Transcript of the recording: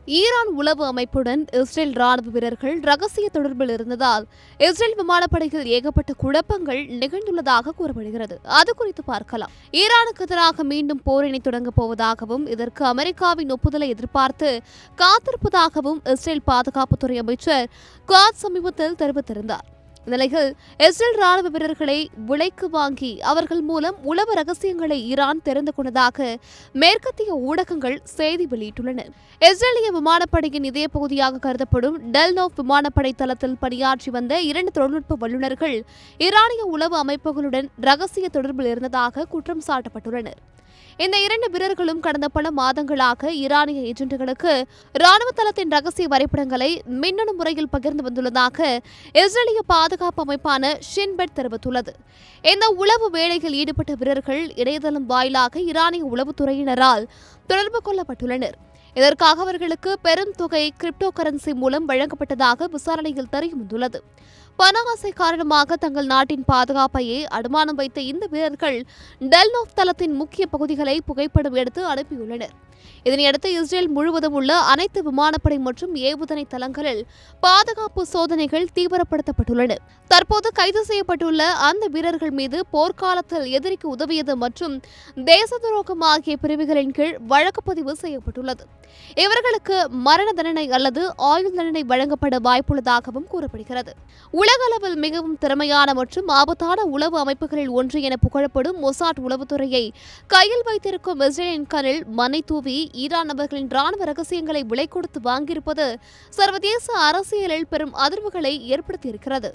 Iran உளவு அமைப்புடன் Israel ராணுவ வீரர்கள் ரகசிய தொடர்பில் இருந்ததால் இஸ்ரேல் விமானப்படையில் ஏகப்பட்ட குழப்பங்கள் நிகழ்ந்துள்ளதாக கூறப்படுகிறது. அது குறித்து பார்க்கலாம். ஈரானுக்கு எதிராக மீண்டும் போரினை தொடங்கப் போவதாகவும் இதற்கு அமெரிக்காவின் ஒப்புதலை எதிர்பார்த்து காத்திருப்பதாகவும் இஸ்ரேல் பாதுகாப்புத்துறை அமைச்சர் குவாட் சமீபத்தில் தெரிவித்திருந்தார். இந்நிலையில் இஸ்ரேல் ராணுவ வீரர்களை விலைக்கு வாங்கி அவர்கள் மூலம் உளவு ரகசியங்களை ஈரான் தெரிந்து கொண்டதாக மேற்கத்திய ஊடகங்கள் செய்தி வெளியிட்டுள்ளன. இஸ்ரேலிய விமானப்படையின் இதய பகுதியாக கருதப்படும் டெல்னோவ் விமானப்படை தளத்தில் பணியாற்றி வந்த 2 தொழில்நுட்ப வல்லுநர்கள் ஈரானிய உளவு அமைப்புகளுடன் ரகசிய தொடர்பில் இருந்ததாக குற்றம் சாட்டப்பட்டுள்ளனர். இந்த 2 வீரர்களும் கடந்த பல மாதங்களாக ஈரானிய ஏஜென்ட்டுகளுக்கு ராணுவ தளத்தின் ரகசிய வரைபடங்களை மின்னணு முறையில் பகிர்ந்து வந்துள்ளதாக இஸ்ரேலிய பாதுகாப்பு அமைப்பான ஷின்பெட் தெரிவித்துள்ளது. இந்த உளவு வேலையில் ஈடுபட்ட வீரர்கள் இணையதளம் வாயிலாக ஈரானிய உளவுத்துறையினரால் தொடர்பு கொள்ளப்பட்டுள்ளனர். இதற்காக அவர்களுக்கு பெரும் தொகை கிரிப்டோ கரன்சி மூலம் வழங்கப்பட்டதாக விசாரணையில் தெரியவந்துள்ளது. பண ஆசை காரணமாக தங்கள் நாட்டின் பாதுகாப்பையே அனுமானம் வைத்த இந்த வீரர்கள் டெல்னோவ் தளத்தின் முக்கிய பகுதிகளை புகைப்படம் எடுத்து அனுப்பியுள்ளனர். இதனையடுத்து இஸ்ரேல் முழுவதும் உள்ள அனைத்து விமானப்படை மற்றும் ஏவுகணை தளங்களில் பாதுகாப்பு சோதனைகள் தீவிரப்படுத்தப்பட்டுள்ளன. தற்போது கைது செய்யப்பட்டுள்ள அந்த வீரர்கள் மீது போர்க்காலத்தில் எதிரிக்கு உதவியது மற்றும் தேச துரோகம் ஆகிய பிரிவுகளின் கீழ் வழக்கு பதிவு செய்யப்பட்டுள்ளது. இவர்களுக்கு மரண தண்டனை அல்லது ஆயுள் தண்டனை வழங்கப்பட வாய்ப்புள்ளதாகவும் கூறப்படுகிறது. உலக அளவில் மிகவும் திறமையான மற்றும் ஆபத்தான உளவு அமைப்புகளில் ஒன்று என புகழப்படும் மொசாட் உளவுத்துறையை கையில் வைத்திருக்கும் இஸ்ரேலின் கண்ணில் மண்ணை தூவி ஈரான் நபர்களின் ராணுவ ரகசியங்களை விலை கொடுத்து வாங்கியிருப்பது சர்வதேச அரசியலில் பெரும் அதிர்வுகளை ஏற்படுத்தியிருக்கிறது.